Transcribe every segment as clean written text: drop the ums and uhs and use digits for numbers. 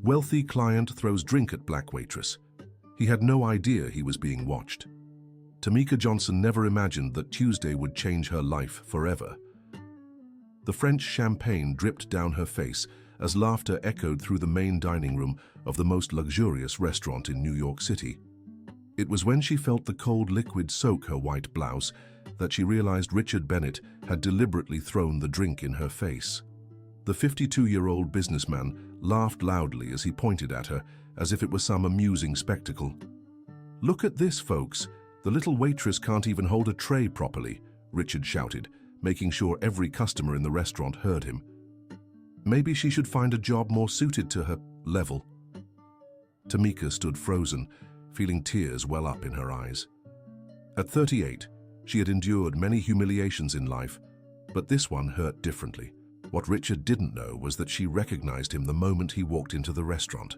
Wealthy client throws drink at black waitress. He had no idea he was being watched. Tamika Johnson never imagined that Tuesday would change her life forever. The French champagne dripped down her face as laughter echoed through the main dining room of the most luxurious restaurant in New York City. It was when she felt the cold liquid soak her white blouse that she realized Richard Bennett had deliberately thrown the drink in her face. The 52-year-old businessman laughed loudly as he pointed at her, as if it was some amusing spectacle. "Look at this, folks. The little waitress can't even hold a tray properly," Richard shouted, making sure every customer in the restaurant heard him. "Maybe she should find a job more suited to her level." Tamika stood frozen, feeling tears well up in her eyes. At 38, she had endured many humiliations in life, but this one hurt differently. What Richard didn't know was that she recognized him the moment he walked into the restaurant.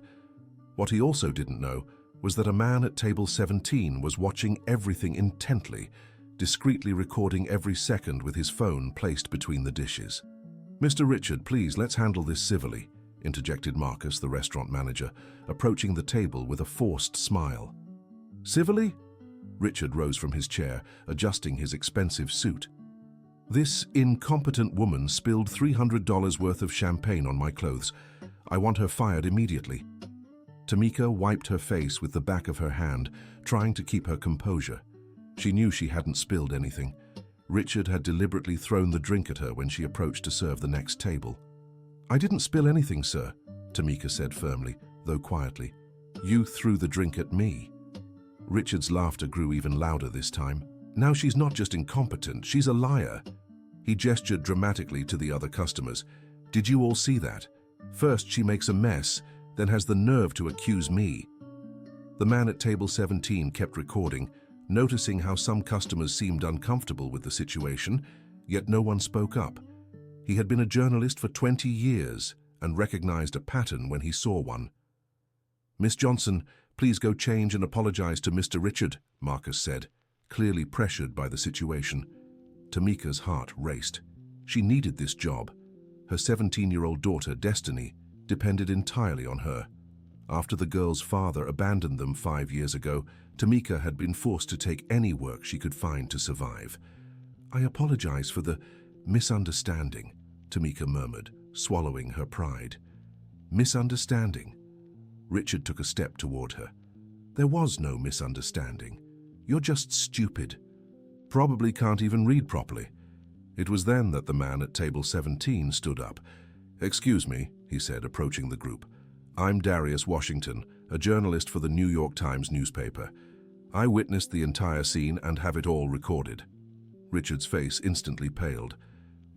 What he also didn't know was that a man at table 17 was watching everything intently, discreetly recording every second with his phone placed between the dishes. "Mr. Richard, please, let's handle this civilly," interjected Marcus, the restaurant manager, approaching the table with a forced smile. "Civilly?" Richard rose from his chair, adjusting his expensive suit. "This incompetent woman spilled $300 worth of champagne on my clothes. I want her fired immediately." Tamika wiped her face with the back of her hand, trying to keep her composure. She knew she hadn't spilled anything. Richard had deliberately thrown the drink at her when she approached to serve the next table. "I didn't spill anything, sir," Tamika said firmly, though quietly. "You threw the drink at me." Richard's laughter grew even louder this time. "Now she's not just incompetent, she's a liar." He gestured dramatically to the other customers. "Did you all see that? First she makes a mess, then has the nerve to accuse me." The man at table 17 kept recording, noticing how some customers seemed uncomfortable with the situation, yet no one spoke up. He had been a journalist for 20 years and recognized a pattern when he saw one. "Miss Johnson, please go change and apologize to Mr. Richard," Marcus said, clearly pressured by the situation. Tamika's heart raced. She needed this job. Her 17-year-old daughter, Destiny, depended entirely on her. After the girl's father abandoned them 5 years ago, Tamika had been forced to take any work she could find to survive. "I apologize for the misunderstanding," Tamika murmured, swallowing her pride. "Misunderstanding?" Richard took a step toward her. "There was no misunderstanding. You're just stupid. Probably can't even read properly." It was then that the man at table 17 stood up. "Excuse me," he said, approaching the group. "I'm Darius Washington, a journalist for the New York Times newspaper. I witnessed the entire scene and have it all recorded." Richard's face instantly paled.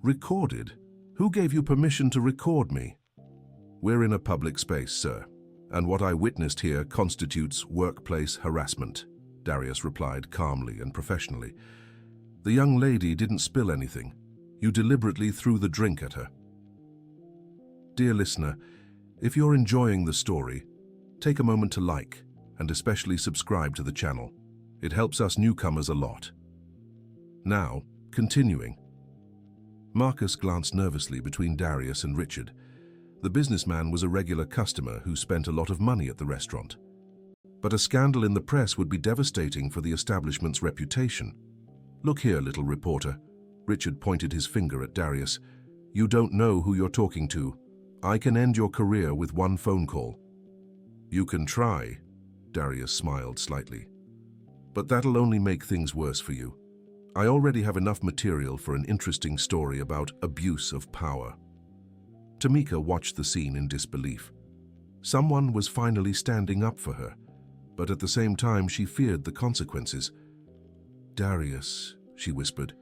"Recorded? Who gave you permission to record me?" "We're in a public space, sir, and what I witnessed here constitutes workplace harassment," Darius replied calmly and professionally. "The young lady didn't spill anything. You deliberately threw the drink at her." Dear listener, if you're enjoying the story, take a moment to like and especially subscribe to the channel. It helps us newcomers a lot. Now, continuing. Marcus glanced nervously between Darius and Richard. The businessman was a regular customer who spent a lot of money at the restaurant. But a scandal in the press would be devastating for the establishment's reputation. "Look here, little reporter." Richard pointed his finger at Darius. "You don't know who you're talking to. I can end your career with one phone call." "You can try," Darius smiled slightly. "But that'll only make things worse for you. I already have enough material for an interesting story about abuse of power." Tamika watched the scene in disbelief. Someone was finally standing up for her, but at the same time she feared the consequences. "Darius," she whispered,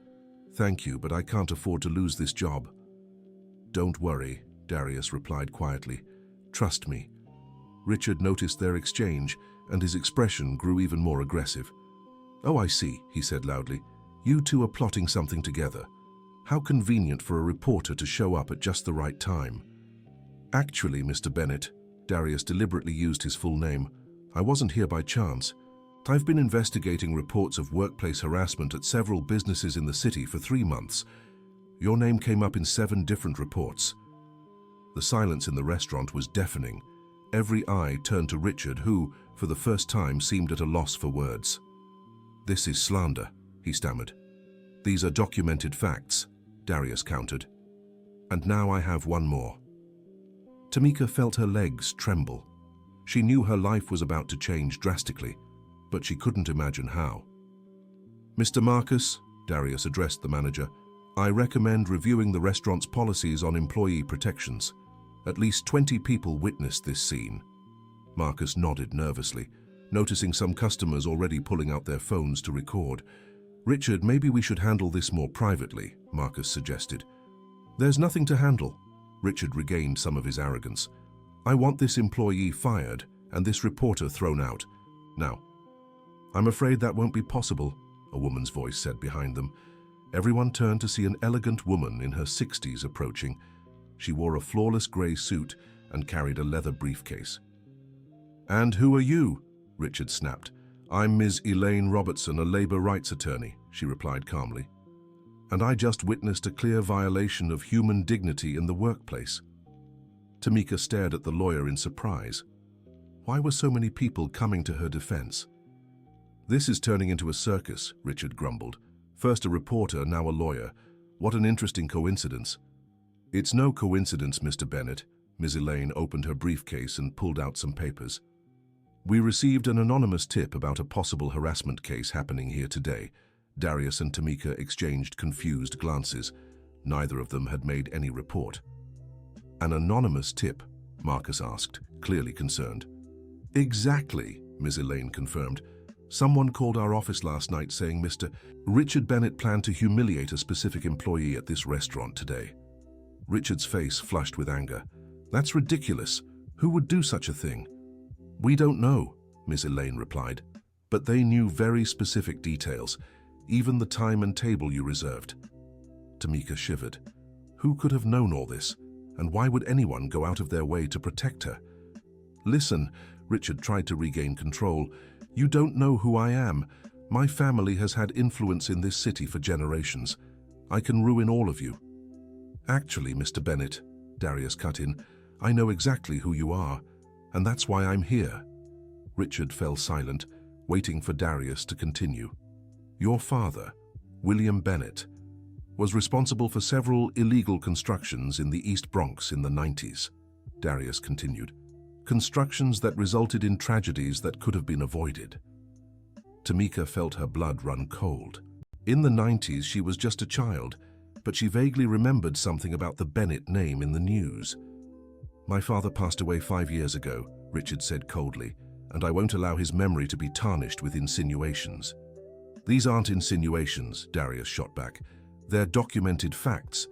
"thank you, but I can't afford to lose this job." "Don't worry," Darius replied quietly. "Trust me." Richard noticed their exchange, and his expression grew even more aggressive. "Oh, I see," he said loudly. "You two are plotting something together. How convenient for a reporter to show up at just the right time." "Actually, Mr. Bennett," Darius deliberately used his full name, "I wasn't here by chance. I've been investigating reports of workplace harassment at several businesses in the city for 3 months. Your name came up in 7 different reports." The silence in the restaurant was deafening. Every eye turned to Richard, who, for the first time, seemed at a loss for words. "This is slander," he stammered. "These are documented facts," Darius countered. "And now I have one more." Tamika felt her legs tremble. She knew her life was about to change drastically, but she couldn't imagine how. "Mr. Marcus," Darius addressed the manager, "I recommend reviewing the restaurant's policies on employee protections. At least 20 people witnessed this scene." Marcus nodded nervously, noticing some customers already pulling out their phones to record. "Richard, maybe we should handle this more privately," Marcus suggested. "There's nothing to handle." Richard regained some of his arrogance. "I want this employee fired and this reporter thrown out. Now." "I'm afraid that won't be possible," a woman's voice said behind them. Everyone turned to see an elegant woman in her 60s approaching. She wore a flawless grey suit and carried a leather briefcase. "And who are you?" Richard snapped. "I'm Ms. Elaine Robertson, a labor rights attorney," she replied calmly. "And I just witnessed a clear violation of human dignity in the workplace." Tamika stared at the lawyer in surprise. Why were so many people coming to her defense? "This is turning into a circus," Richard grumbled. "First a reporter, now a lawyer. What an interesting coincidence." "It's no coincidence, Mr. Bennett." Ms. Elaine opened her briefcase and pulled out some papers. "We received an anonymous tip about a possible harassment case happening here today." Darius and Tamika exchanged confused glances. Neither of them had made any report. "An anonymous tip?" Marcus asked, clearly concerned. "Exactly," Ms. Elaine confirmed. "Someone called our office last night saying Mr. Richard Bennett planned to humiliate a specific employee at this restaurant today." Richard's face flushed with anger. "That's ridiculous. Who would do such a thing?" "We don't know," Ms. Elaine replied. "But they knew very specific details, even the time and table you reserved." Tamika shivered. Who could have known all this? And why would anyone go out of their way to protect her? "Listen," Richard tried to regain control. "You don't know who I am. My family has had influence in this city for generations. I can ruin all of you." "Actually, Mr. Bennett," Darius cut in, "I know exactly who you are, and that's why I'm here." Richard fell silent, waiting for Darius to continue. "Your father, William Bennett, was responsible for several illegal constructions in the East Bronx in the 90s, Darius continued. "Constructions that resulted in tragedies that could have been avoided." Tamika felt her blood run cold. In the 90s, she was just a child, but she vaguely remembered something about the Bennett name in the news. "My father passed away 5 years ago," Richard said coldly, "and I won't allow his memory to be tarnished with insinuations." "These aren't insinuations," Darius shot back. "They're documented facts,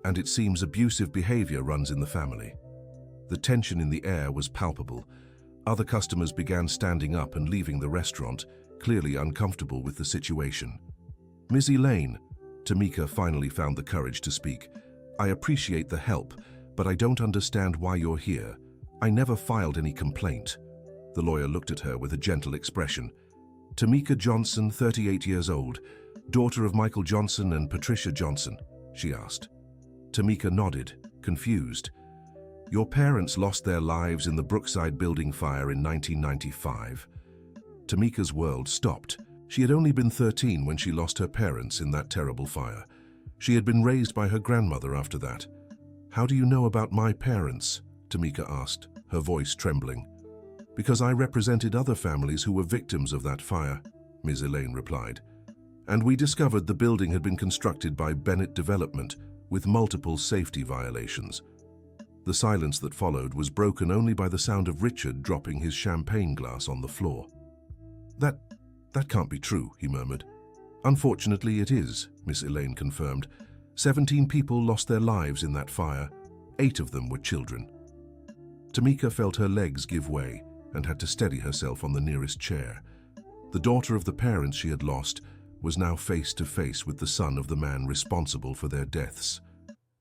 and it seems abusive behavior runs in the family." The tension in the air was palpable. Other customers began standing up and leaving the restaurant, clearly uncomfortable with the situation. "Ms. Elaine," Tamika finally found the courage to speak, "I appreciate the help, but I don't understand why you're here. I never filed any complaint." The lawyer looked at her with a gentle expression. "Tamika Johnson, 38 years old, daughter of Michael Johnson and Patricia Johnson?" she asked. Tamika nodded, confused. "Your parents lost their lives in the Brookside building fire in 1995. Tamika's world stopped. She had only been 13 when she lost her parents in that terrible fire. She had been raised by her grandmother after that. "How do you know about my parents?" Tamika asked, her voice trembling. "Because I represented other families who were victims of that fire," Ms. Elaine replied. "And we discovered the building had been constructed by Bennett Development with multiple safety violations." The silence that followed was broken only by the sound of Richard dropping his champagne glass on the floor. That can't be true," he murmured. "Unfortunately, it is," Miss Elaine confirmed. 17 people lost their lives in that fire. 8 of them were children. Tamika felt her legs give way and had to steady herself on the nearest chair. The daughter of the parents she had lost was now face to face with the son of the man responsible for their deaths.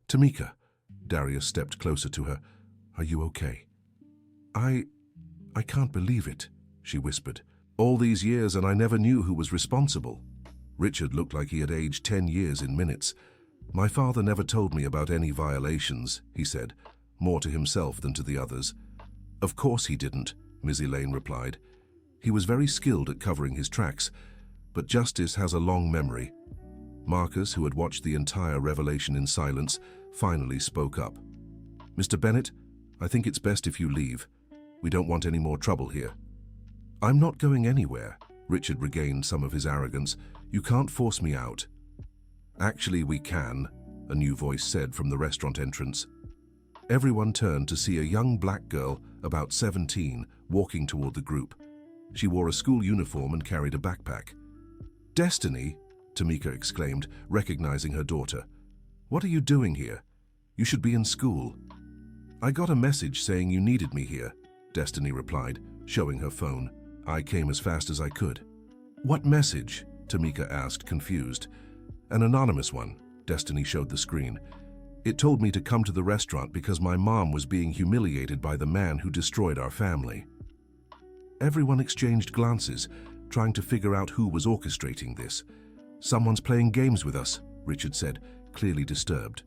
"Tamika," Darius stepped closer to her, "are you okay?" I can't believe it," she whispered. "All these years and I never knew who was responsible." Richard looked like he had aged 10 years in minutes. "My father never told me about any violations," he said, more to himself than to the others. Of course he didn't, Miss Elaine replied. He was very skilled at covering his tracks, but justice has a long memory. Marcus, who had watched the entire revelation in silence, finally spoke up. Mr. Bennett, I think it's best if you leave. We don't want any more trouble here. I'm not going anywhere. Richard regained some of his arrogance. You can't force me out. Actually, we can, a new voice said from the restaurant entrance. Everyone turned to see a young black girl, about 17, walking toward the group. She wore a school uniform and carried a backpack. Destiny, Tamika exclaimed, recognizing her daughter. What are you doing here? You should be in school. I got a message saying you needed me here, Destiny replied, showing her phone. I came as fast as I could. What message? Tamika asked, confused. An anonymous one, Destiny showed the screen. It told me to come to the restaurant because my mom was being humiliated by the man who destroyed our family. Everyone exchanged glances, trying to figure out who was orchestrating this. Someone's playing games with us, Richard said, clearly disturbed.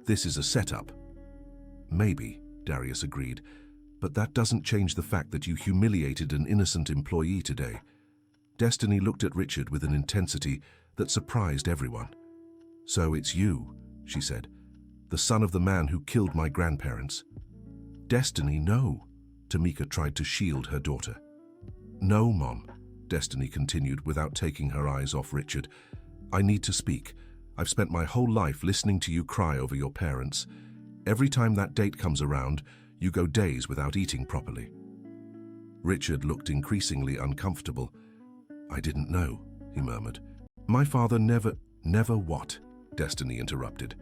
This is a setup. Maybe, Darius agreed, but that doesn't change the fact that you humiliated an innocent employee today. Destiny looked at Richard with an intensity that surprised everyone. So it's you, she said, the son of the man who killed my grandparents. Destiny, no. Tamika tried to shield her daughter. No, Mom, Destiny continued without taking her eyes off Richard. I need to speak. I've spent my whole life listening to you cry over your parents. Every time that date comes around, you go days without eating properly. Richard looked increasingly uncomfortable. I didn't know, he murmured. My father never what? Destiny interrupted.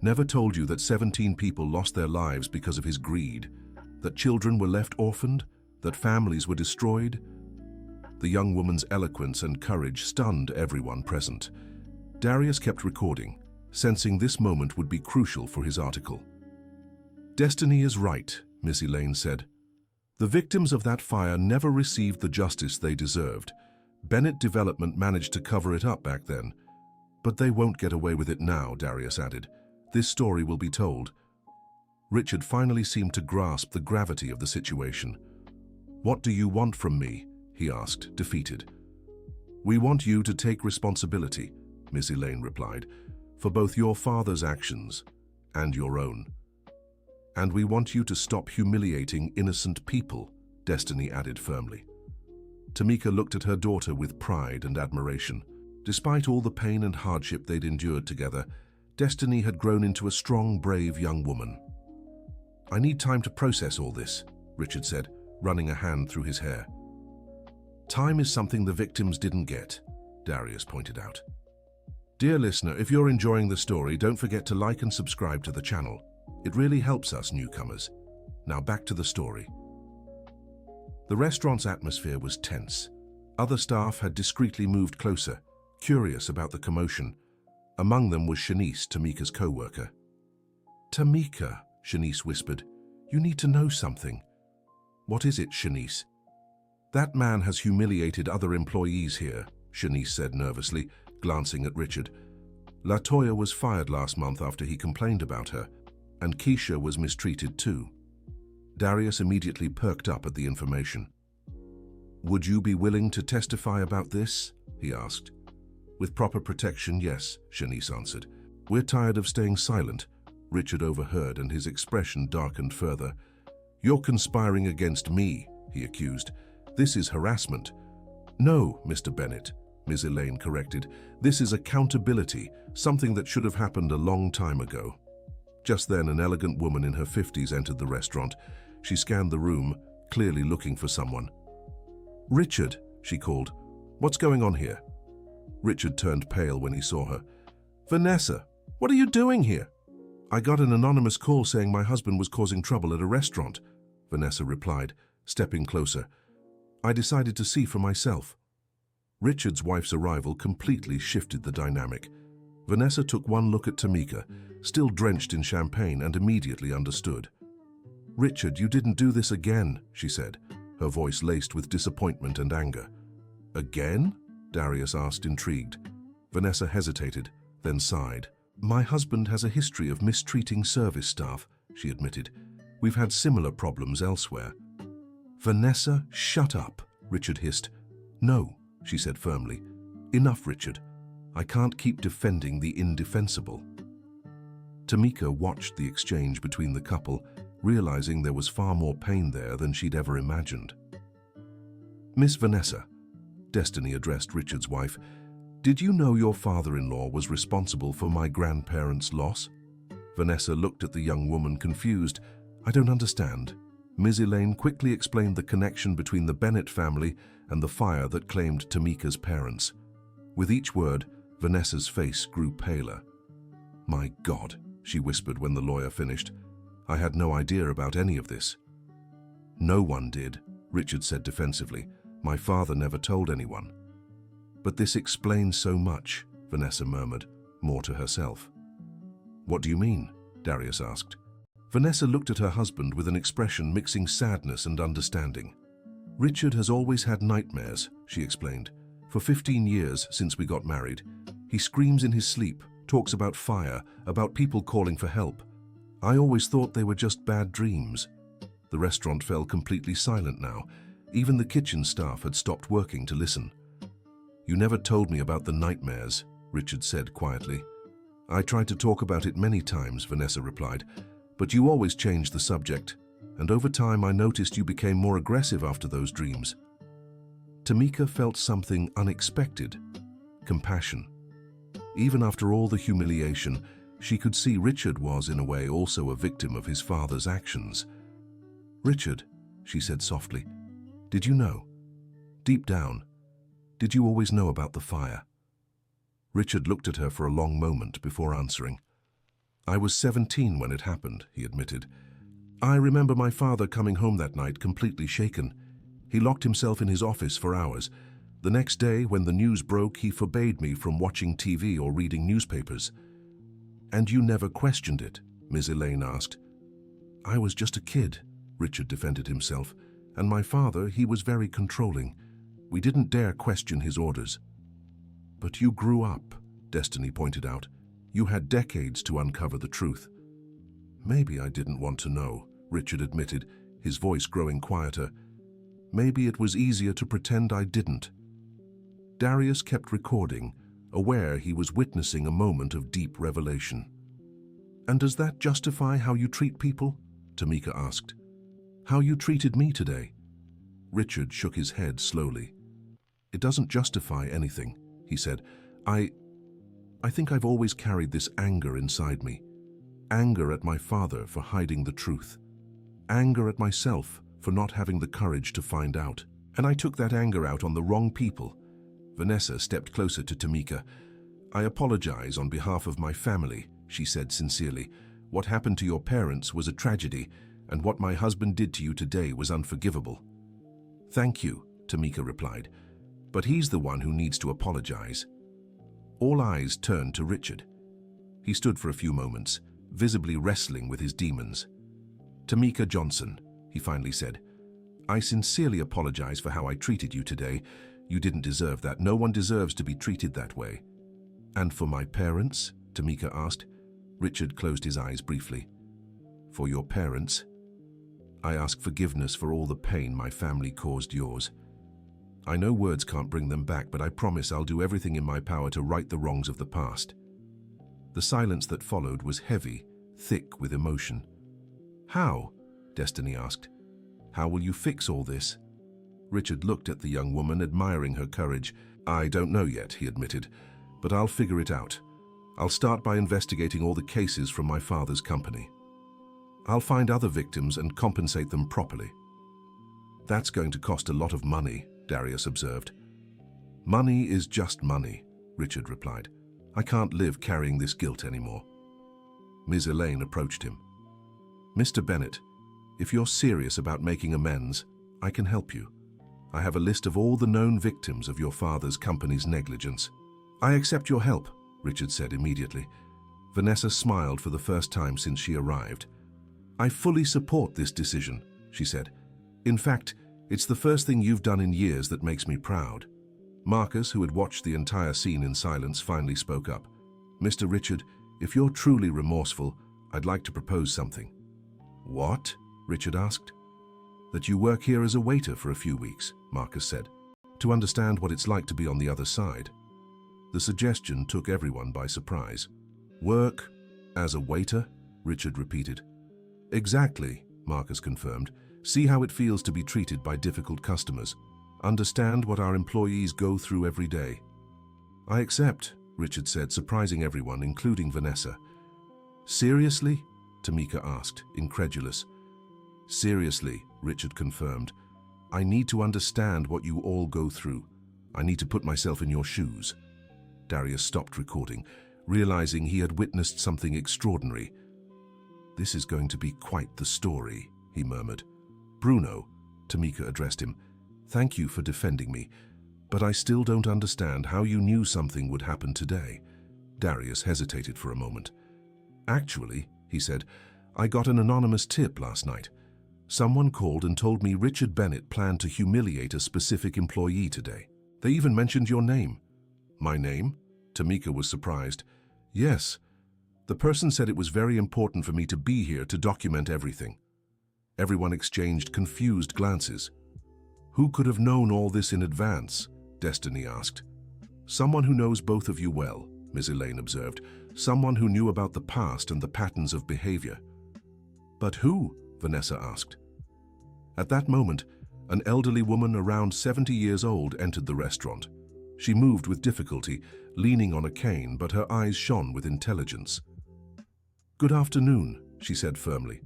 Never told you that 17 people lost their lives because of his greed, that children were left orphaned, that families were destroyed? The young woman's eloquence and courage stunned everyone present. Darius kept recording, sensing this moment would be crucial for his article. Destiny is right, Miss Elaine said. The victims of that fire never received the justice they deserved. Bennett Development managed to cover it up back then. But they won't get away with it now, Darius added. This story will be told. Richard finally seemed to grasp the gravity of the situation. What do you want from me? He asked, defeated. We want you to take responsibility, Miss Elaine replied, for both your father's actions and your own. And we want you to stop humiliating innocent people, Destiny added firmly. Tamika looked at her daughter with pride and admiration. Despite all the pain and hardship they'd endured together, Destiny had grown into a strong, brave young woman. I need time to process all this, Richard said, running a hand through his hair. Time is something the victims didn't get, Darius pointed out. Dear listener, if you're enjoying the story, don't forget to like and subscribe to the channel. It really helps us newcomers. Now back to the story. The restaurant's atmosphere was tense. Other staff had discreetly moved closer, curious about the commotion. Among them was Shanice, Tamika's co-worker. Tamika, Shanice whispered, you need to know something. What is it, Shanice? That man has humiliated other employees here, Shanice said nervously, glancing at Richard. LaToya was fired last month after he complained about her, and Keisha was mistreated too. Darius immediately perked up at the information. Would you be willing to testify about this? He asked. With proper protection, yes, Shanice answered. We're tired of staying silent, Richard overheard, and his expression darkened further. You're conspiring against me, he accused. This is harassment. No, Mr. Bennett, Ms. Elaine corrected. This is accountability, something that should have happened a long time ago. Just then, an elegant woman in her 50s entered the restaurant. She scanned the room, clearly looking for someone. Richard, she called. What's going on here? Richard turned pale when he saw her. Vanessa, what are you doing here? I got an anonymous call saying my husband was causing trouble at a restaurant, Vanessa replied, stepping closer. I decided to see for myself. Richard's wife's arrival completely shifted the dynamic. Vanessa took one look at Tamika, still drenched in champagne, and immediately understood. Richard, you didn't do this again, she said, her voice laced with disappointment and anger. Again? Darius asked, intrigued. Vanessa hesitated, then sighed. My husband has a history of mistreating service staff, she admitted. We've had similar problems elsewhere." "Vanessa, shut up," Richard hissed. "No," she said firmly. "Enough, Richard. I can't keep defending the indefensible." Tamika watched the exchange between the couple, realizing there was far more pain there than she'd ever imagined. "Miss Vanessa," Destiny addressed Richard's wife, "did you know your father-in-law was responsible for my grandparents' loss?" Vanessa looked at the young woman confused. "I don't understand." Ms. Elaine quickly explained the connection between the Bennett family and the fire that claimed Tamika's parents. With each word, Vanessa's face grew paler. "My God," she whispered when the lawyer finished. "I had no idea about any of this." "No one did," Richard said defensively. "My father never told anyone." "But this explains so much," Vanessa murmured, more to herself. "What do you mean?" Darius asked. Vanessa looked at her husband with an expression mixing sadness and understanding. "Richard has always had nightmares," she explained. "For 15 years since we got married. He screams in his sleep, talks about fire, about people calling for help. I always thought they were just bad dreams." The restaurant fell completely silent now. Even the kitchen staff had stopped working to listen. "You never told me about the nightmares," Richard said quietly. "I tried to talk about it many times," Vanessa replied, "but you always changed the subject, and over time I noticed you became more aggressive after those dreams." Tamika felt something unexpected: compassion. Even after all the humiliation, she could see Richard was, in a way, also a victim of his father's actions. "Richard," she said softly, "did you know? Deep down, did you always know about the fire?" Richard looked at her for a long moment before answering. "I was 17 when it happened," he admitted. "I remember my father coming home that night completely shaken. He locked himself in his office for hours. The next day, when the news broke, he forbade me from watching TV or reading newspapers." "And you never questioned it?" Ms. Elaine asked. "I was just a kid," Richard defended himself, "and my father, he was very controlling. We didn't dare question his orders." "But you grew up," Destiny pointed out. "You had decades to uncover the truth." "Maybe I didn't want to know," Richard admitted, his voice growing quieter. "Maybe it was easier to pretend I didn't." Darius kept recording, aware he was witnessing a moment of deep revelation. "And does that justify how you treat people?" Tamika asked. "How you treated me today?" Richard shook his head slowly. "It doesn't justify anything," he said. I think I've always carried this anger inside me. Anger at my father for hiding the truth. Anger at myself for not having the courage to find out. And I took that anger out on the wrong people." Vanessa stepped closer to Tamika. "I apologize on behalf of my family," she said sincerely. "What happened to your parents was a tragedy, and what my husband did to you today was unforgivable." "Thank you," Tamika replied. "But he's the one who needs to apologize." All eyes turned to Richard. He stood for a few moments, visibly wrestling with his demons. "Tamika Johnson," he finally said, "I sincerely apologize for how I treated you today. You didn't deserve that. No one deserves to be treated that way." "And for my parents?" Tamika asked. Richard closed his eyes briefly. "For your parents? I ask forgiveness for all the pain my family caused yours. I know words can't bring them back, but I promise I'll do everything in my power to right the wrongs of the past." The silence that followed was heavy, thick with emotion. "How?" Destiny asked. "How will you fix all this?" Richard looked at the young woman, admiring her courage. "I don't know yet," he admitted, "but I'll figure it out. I'll start by investigating all the cases from my father's company. I'll find other victims and compensate them properly." "That's going to cost a lot of money," Darius observed. "Money is just money," Richard replied. "I can't live carrying this guilt anymore." Ms. Elaine approached him. "Mr. Bennett, if you're serious about making amends, I can help you. I have a list of all the known victims of your father's company's negligence." "I accept your help," Richard said immediately. Vanessa smiled for the first time since she arrived. "I fully support this decision," she said. "In fact, it's the first thing you've done in years that makes me proud." Marcus, who had watched the entire scene in silence, finally spoke up. "Mr. Richard, if you're truly remorseful, I'd like to propose something." "What?" Richard asked. That you work here as a waiter for a few weeks, Marcus said, to understand what it's like to be on the other side. The suggestion took everyone by surprise. Work as a waiter? Richard repeated. Exactly, Marcus confirmed. See how it feels to be treated by difficult customers. Understand what our employees go through every day. I accept, Richard said, surprising everyone, including Vanessa. Seriously? Tamika asked, incredulous. Seriously, Richard confirmed. I need to understand what you all go through. I need to put myself in your shoes. Darius stopped recording, realizing he had witnessed something extraordinary. This is going to be quite the story, he murmured. Bruno, Tamika addressed him, thank you for defending me, but I still don't understand how you knew something would happen today. Darius hesitated for a moment. Actually, he said, I got an anonymous tip last night. Someone called and told me Richard Bennett planned to humiliate a specific employee today. They even mentioned your name. My name? Tamika was surprised. Yes. The person said it was very important for me to be here to document everything. Everyone exchanged confused glances. Who could have known all this in advance? Destiny asked. Someone who knows both of you well, Ms. Elaine observed. Someone who knew about the past and the patterns of behavior. But who? Vanessa asked. At that moment, an elderly woman around 70 years old entered the restaurant. She moved with difficulty, leaning on a cane, but her eyes shone with intelligence. Good afternoon, she said firmly.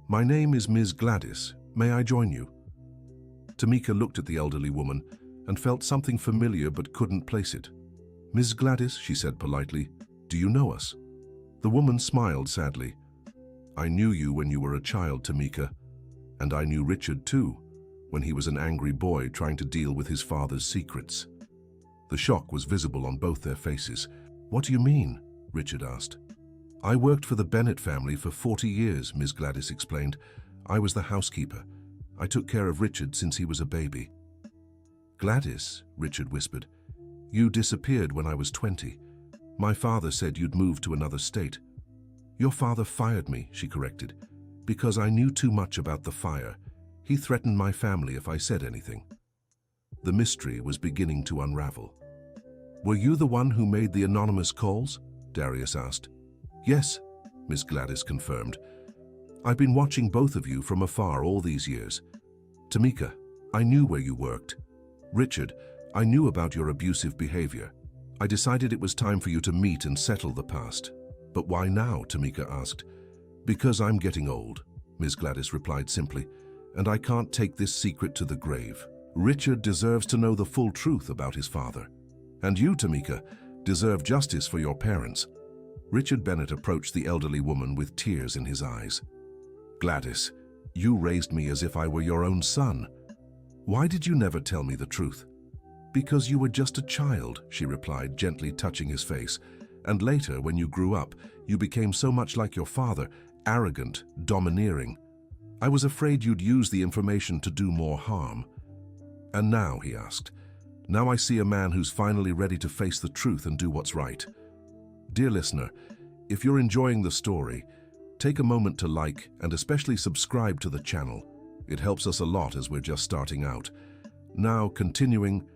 My name is Ms. Gladys. May I join you? Tamika looked at the elderly woman and felt something familiar but couldn't place it. Ms. Gladys, she said politely, do you know us? The woman smiled sadly. I knew you when you were a child, Tamika, and I knew Richard too, when he was an angry boy trying to deal with his father's secrets. The shock was visible on both their faces. What do you mean? Richard asked. I worked for the Bennett family for 40 years, Ms. Gladys explained. I was the housekeeper. I took care of Richard since he was a baby. Gladys, Richard whispered, you disappeared when I was 20. My father said you'd moved to another state. Your father fired me, she corrected, because I knew too much about the fire. He threatened my family if I said anything. The mystery was beginning to unravel. Were you the one who made the anonymous calls? Darius asked. Yes, Miss Gladys confirmed. I've been watching both of you from afar all these years. Tamika, I knew where you worked. Richard, I knew about your abusive behavior. I decided it was time for you to meet and settle the past. But why now? Tamika asked. Because I'm getting old, Ms. Gladys replied simply, and I can't take this secret to the grave. Richard deserves to know the full truth about his father. And you, Tamika, deserve justice for your parents. Richard Bennett approached the elderly woman with tears in his eyes. Gladys, you raised me as if I were your own son. Why did you never tell me the truth? Because you were just a child, she replied, gently touching his face. And later, when you grew up, you became so much like your father, arrogant, domineering. I was afraid you'd use the information to do more harm. And now, he asked, now I see a man who's finally ready to face the truth and do what's right. Dear listener, if you're enjoying the story, take a moment to like and especially subscribe to the channel. It helps us a lot as we're just starting out. Now, continuing,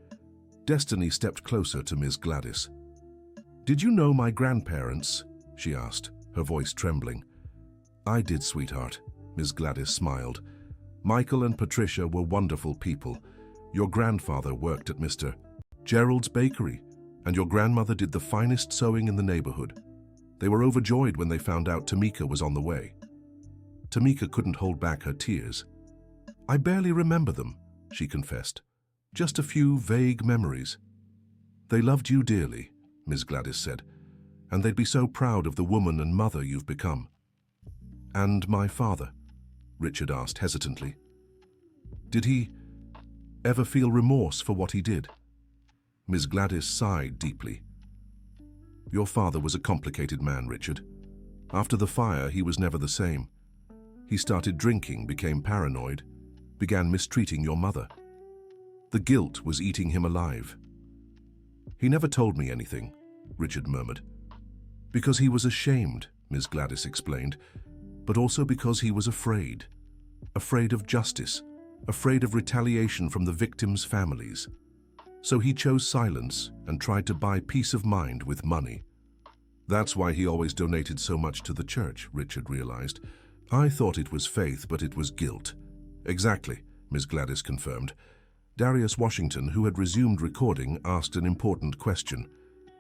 Destiny stepped closer to Ms. Gladys. Did you know my grandparents? She asked, her voice trembling. I did, sweetheart, Ms. Gladys smiled. Michael and Patricia were wonderful people. Your grandfather worked at Mr. Gerald's bakery, and your grandmother did the finest sewing in the neighborhood. They were overjoyed when they found out Tamika was on the way. Tamika couldn't hold back her tears. I barely remember them, she confessed. Just a few vague memories. They loved you dearly, Ms. Gladys said, and they'd be so proud of the woman and mother you've become. And my father? Richard asked hesitantly. Did he ever feel remorse for what he did? Ms. Gladys sighed deeply. Your father was a complicated man, Richard. After the fire, he was never the same. He started drinking, became paranoid, began mistreating your mother. The guilt was eating him alive. He never told me anything, Richard murmured. Because he was ashamed, Ms. Gladys explained, but also because he was afraid. afraid of justice, afraid of retaliation from the victims' families. So he chose silence and tried to buy peace of mind with money. That's why he always donated so much to the church, Richard realized. I thought it was faith, but it was guilt. Exactly, Ms. Gladys confirmed. Darius Washington, who had resumed recording, asked an important question.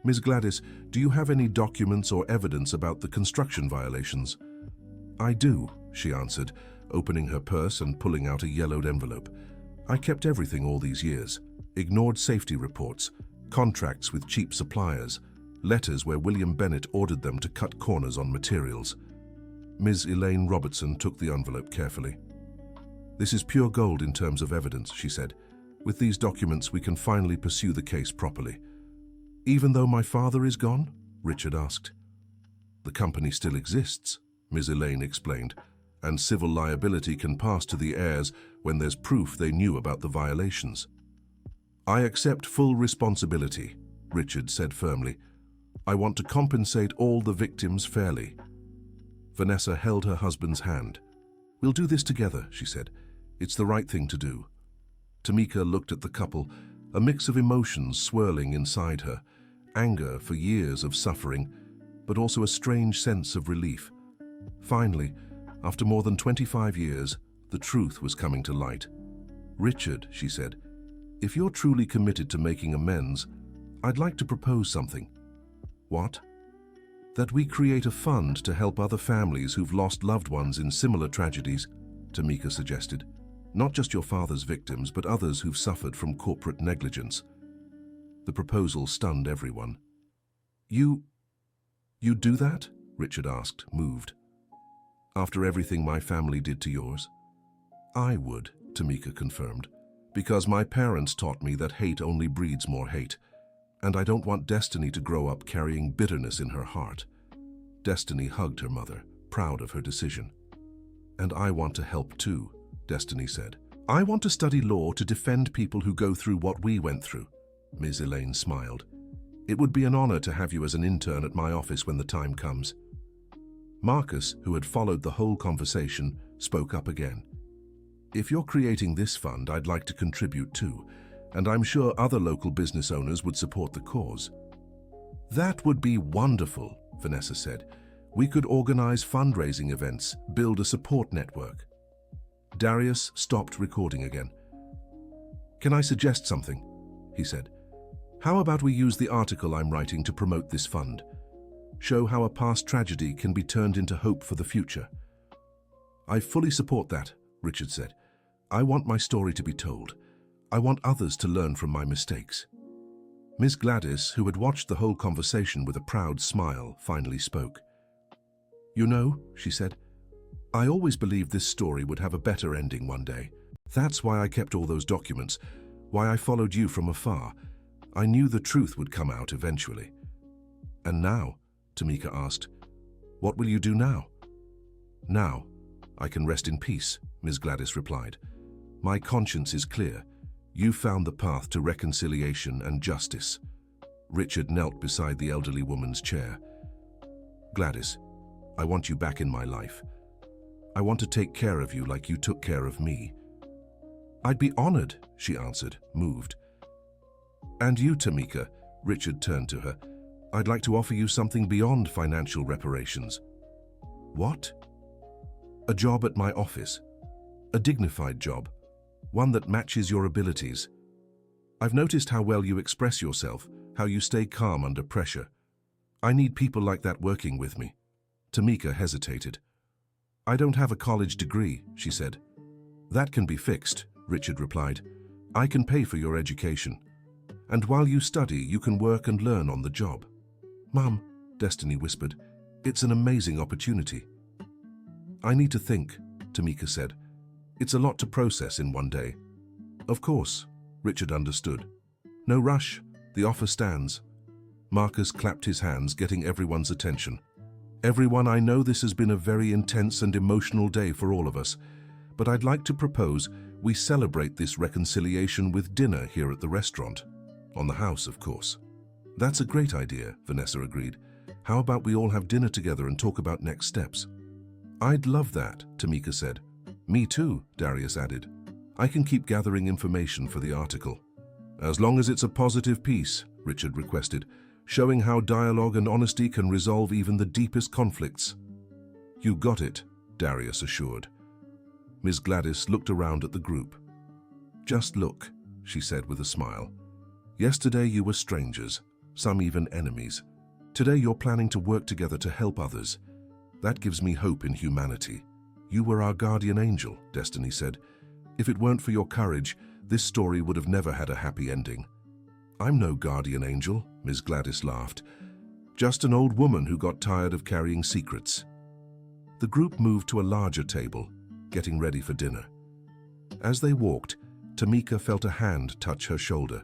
Ms. Gladys, do you have any documents or evidence about the construction violations? I do, she answered, opening her purse and pulling out a yellowed envelope. I kept everything all these years. Ignored safety reports, contracts with cheap suppliers, letters where William Bennett ordered them to cut corners on materials. Ms. Elaine Robertson took the envelope carefully. This is pure gold in terms of evidence, she said. With these documents, we can finally pursue the case properly. Even though my father is gone? Richard asked. The company still exists, Ms. Elaine explained, and civil liability can pass to the heirs when there's proof they knew about the violations. I accept full responsibility, Richard said firmly. I want to compensate all the victims fairly. Vanessa held her husband's hand. We'll do this together, she said. It's the right thing to do. Tamika looked at the couple, a mix of emotions swirling inside her, anger for years of suffering, but also a strange sense of relief. Finally, after more than 25 years, the truth was coming to light. Richard, she said, if you're truly committed to making amends, I'd like to propose something. What? That we create a fund to help other families who've lost loved ones in similar tragedies, Tamika suggested. Not just your father's victims, but others who've suffered from corporate negligence. The proposal stunned everyone. You'd do that? Richard asked, moved. After everything my family did to yours? I would, Tamika confirmed, because my parents taught me that hate only breeds more hate, and I don't want Destiny to grow up carrying bitterness in her heart. Destiny hugged her mother, proud of her decision. And I want to help too, Destiny said. I want to study law to defend people who go through what we went through. Ms. Elaine smiled. It would be an honor to have you as an intern at my office when the time comes. Marcus, who had followed the whole conversation, spoke up again. If you're creating this fund, I'd like to contribute too, and I'm sure other local business owners would support the cause. That would be wonderful, Vanessa said. We could organize fundraising events, build a support network. Darius stopped recording again. Can I suggest something? He said. How about we use the article I'm writing to promote this fund? Show how a past tragedy can be turned into hope for the future. I fully support that, Richard said. I want my story to be told. I want others to learn from my mistakes. Ms. Gladys, who had watched the whole conversation with a proud smile, finally spoke. You know, she said, I always believed this story would have a better ending one day. That's why I kept all those documents, why I followed you from afar. I knew the truth would come out eventually. And now, Tamika asked, what will you do now? Now, I can rest in peace, Ms. Gladys replied. My conscience is clear. You found the path to reconciliation and justice. Richard knelt beside the elderly woman's chair. Gladys, I want you back in my life. I want to take care of you like you took care of me. I'd be honored, she answered, moved. And you, Tamika, Richard turned to her. I'd like to offer you something beyond financial reparations. What? A job at my office. A dignified job. One that matches your abilities. I've noticed how well you express yourself, how you stay calm under pressure. I need people like that working with me. Tamika hesitated. I don't have a college degree, she said. That can be fixed, Richard replied. I can pay for your education. And while you study, you can work and learn on the job. Mom, Destiny whispered, it's an amazing opportunity. I need to think, Tamika said. It's a lot to process in one day. Of course, Richard understood. No rush, the offer stands. Marcus clapped his hands, getting everyone's attention. Everyone, I know this has been a very intense and emotional day for all of us, but I'd like to propose we celebrate this reconciliation with dinner here at the restaurant. On the house, of course. That's a great idea, Vanessa agreed. How about we all have dinner together and talk about next steps? I'd love that, Tamika said. Me too, Darius added. I can keep gathering information for the article. As long as it's a positive piece, Richard requested, showing how dialogue and honesty can resolve even the deepest conflicts. You got it, Darius assured. Ms. Gladys looked around at the group. Just look, she said with a smile. Yesterday you were strangers, some even enemies. Today you're planning to work together to help others. That gives me hope in humanity. You were our guardian angel, Destiny said. If it weren't for your courage, this story would have never had a happy ending. I'm no guardian angel, Ms. Gladys laughed. Just an old woman who got tired of carrying secrets. The group moved to a larger table, getting ready for dinner. As they walked, Tamika felt a hand touch her shoulder.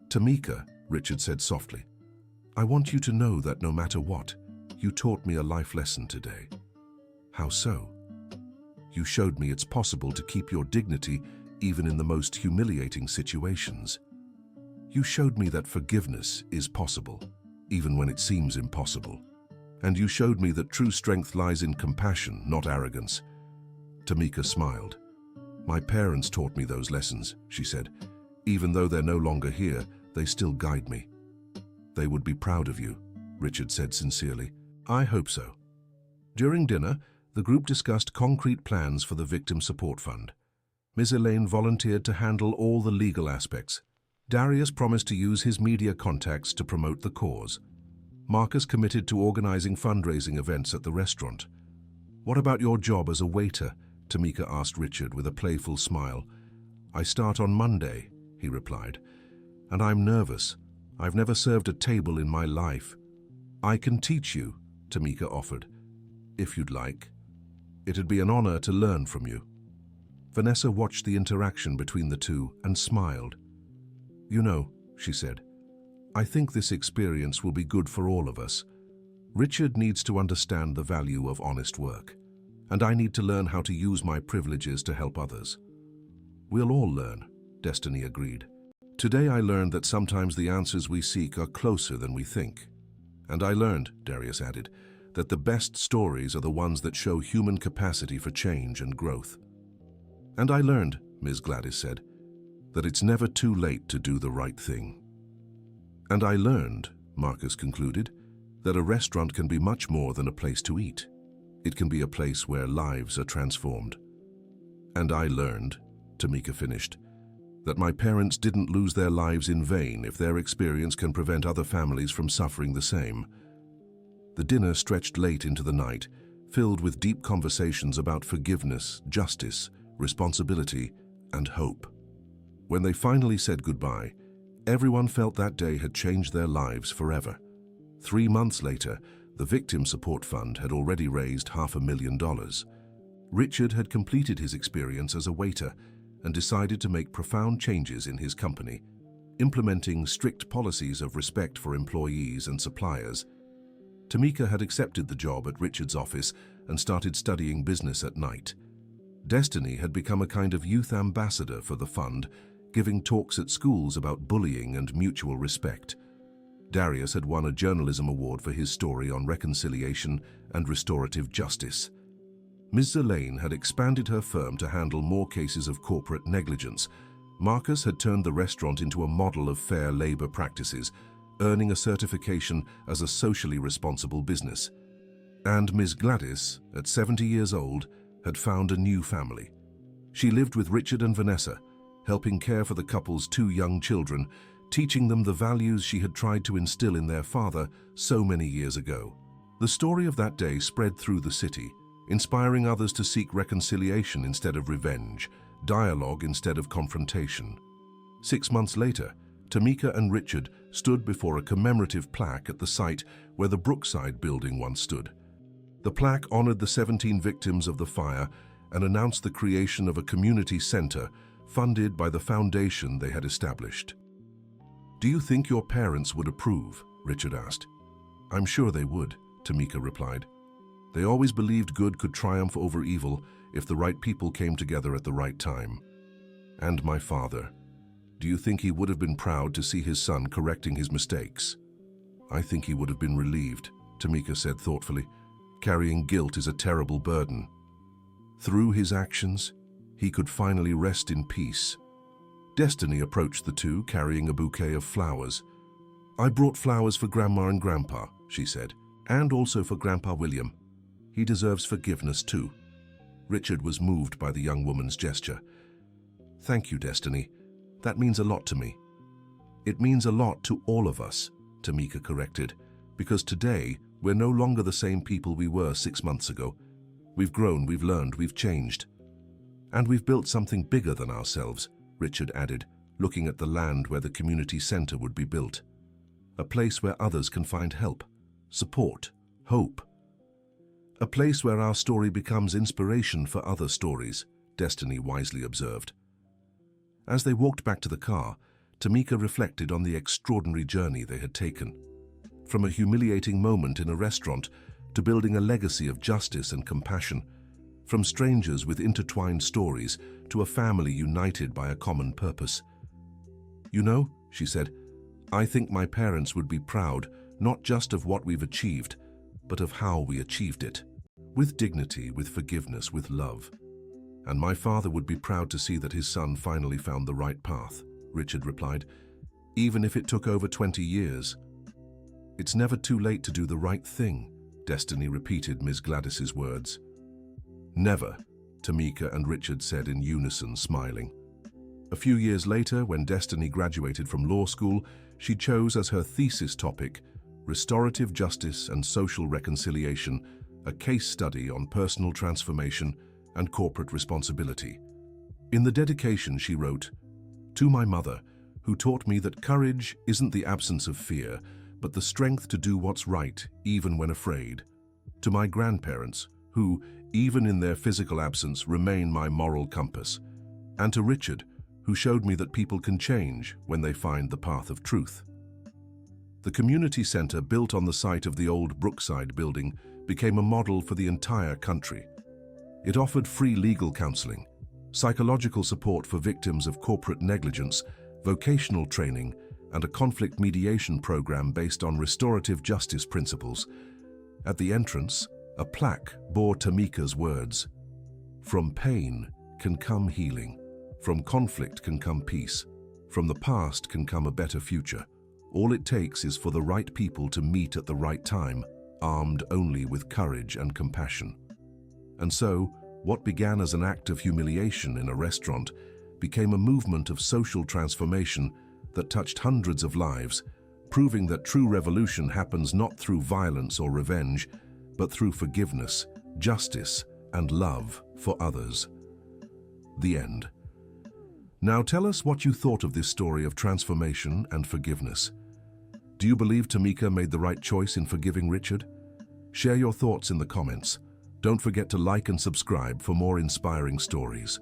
Tamika, Richard said softly, I want you to know that no matter what, you taught me a life lesson today. How so? You showed me it's possible to keep your dignity even in the most humiliating situations. You showed me that forgiveness is possible, even when it seems impossible. And you showed me that true strength lies in compassion, not arrogance. Tamika smiled. My parents taught me those lessons, she said. Even though they're no longer here, they still guide me. They would be proud of you, Richard said sincerely. I hope so. During dinner, the group discussed concrete plans for the Victim Support Fund. Ms. Elaine volunteered to handle all the legal aspects. Darius promised to use his media contacts to promote the cause. Marcus committed to organizing fundraising events at the restaurant. What about your job as a waiter? Tamika asked Richard with a playful smile. I start on Monday, he replied. And I'm nervous. I've never served a table in my life. I can teach you, Tamika offered, if you'd like. It'd be an honor to learn from you. Vanessa watched the interaction between the two and smiled. You know, she said, I think this experience will be good for all of us. Richard needs to understand the value of honest work, and I need to learn how to use my privileges to help others. We'll all learn, Destiny agreed. Today I learned that sometimes the answers we seek are closer than we think. And I learned, Darius added, that the best stories are the ones that show human capacity for change and growth. And I learned, Ms. Gladys said, that it's never too late to do the right thing. And I learned, Marcus concluded, that a restaurant can be much more than a place to eat. It can be a place where lives are transformed. And I learned, Tamika finished, that my parents didn't lose their lives in vain if their experience can prevent other families from suffering the same. The dinner stretched late into the night, filled with deep conversations about forgiveness, justice, responsibility, and hope. When they finally said goodbye, everyone felt that day had changed their lives forever. 3 months later, the Victim Support Fund had already raised $500,000. Richard had completed his experience as a waiter and decided to make profound changes in his company, implementing strict policies of respect for employees and suppliers. Tamika had accepted the job at Richard's office and started studying business at night. Destiny had become a kind of youth ambassador for the fund, giving talks at schools about bullying and mutual respect. Darius had won a journalism award for his story on reconciliation and restorative justice. Ms. Elaine had expanded her firm to handle more cases of corporate negligence. Marcus had turned the restaurant into a model of fair labor practices, earning a certification as a socially responsible business. And Ms. Gladys, at 70 years old, had found a new family. She lived with Richard and Vanessa, helping care for the couple's 2 young children, teaching them the values she had tried to instill in their father so many years ago. The story of that day spread through the city, inspiring others to seek reconciliation instead of revenge, dialogue instead of confrontation. 6 months later, Tamika and Richard stood before a commemorative plaque at the site where the Brookside building once stood. The plaque honored the 17 victims of the fire and announced the creation of a community center funded by the foundation they had established. Do you think your parents would approve? Richard asked. I'm sure they would, Tamika replied. They always believed good could triumph over evil if the right people came together at the right time. And my father. Do you think he would have been proud to see his son correcting his mistakes? I think he would have been relieved, Tamika said thoughtfully. Carrying guilt is a terrible burden. Through his actions, he could finally rest in peace. Destiny approached the two, carrying a bouquet of flowers. "I brought flowers for Grandma and Grandpa," she said, "and also for Grandpa William. He deserves forgiveness too." Richard was moved by the young woman's gesture. "Thank you, Destiny. That means a lot to me." "It means a lot to all of us," Tamika corrected, "because today we're no longer the same people we were 6 months ago. We've grown, we've learned, we've changed. And we've built something bigger than ourselves," Richard added, looking at the land where the community center would be built. "A place where others can find help, support, hope. A place where our story becomes inspiration for other stories," Destiny wisely observed. As they walked back to the car, Tamika reflected on the extraordinary journey they had taken. From a humiliating moment in a restaurant to building a legacy of justice and compassion, from strangers with intertwined stories to a family united by a common purpose. "You know," she said, "I think my parents would be proud not just of what we've achieved, but of how we achieved it. With dignity, with forgiveness, with love. And my father would be proud to see that his son finally found the right path," Richard replied, "even if it took over 20 years. It's never too late to do the right thing," Destiny repeated Ms. Gladys's words. "Never," Tamika and Richard said in unison, smiling. A few years later, when Destiny graduated from law school, she chose as her thesis topic, Restorative Justice and Social Reconciliation, a case study on personal transformation and corporate responsibility. In the dedication she wrote, "To my mother, who taught me that courage isn't the absence of fear, but the strength to do what's right, even when afraid. To my grandparents, who, even in their physical absence, remain my moral compass. And to Richard, who showed me that people can change when they find the path of truth." The community center, built on the site of the old Brookside building, became a model for the entire country. It offered free legal counseling, psychological support for victims of corporate negligence, vocational training, and a conflict mediation program based on restorative justice principles. At the entrance, a plaque bore Tamika's words, "From pain can come healing. From conflict can come peace. From the past can come a better future. All it takes is for the right people to meet at the right time, armed only with courage and compassion." And so, what began as an act of humiliation in a restaurant became a movement of social transformation that touched hundreds of lives, proving that true revolution happens not through violence or revenge, but through forgiveness, justice, and love for others. The end. Now tell us what you thought of this story of transformation and forgiveness. Do you believe Tamika made the right choice in forgiving Richard? Share your thoughts in the comments. Don't forget to like and subscribe for more inspiring stories.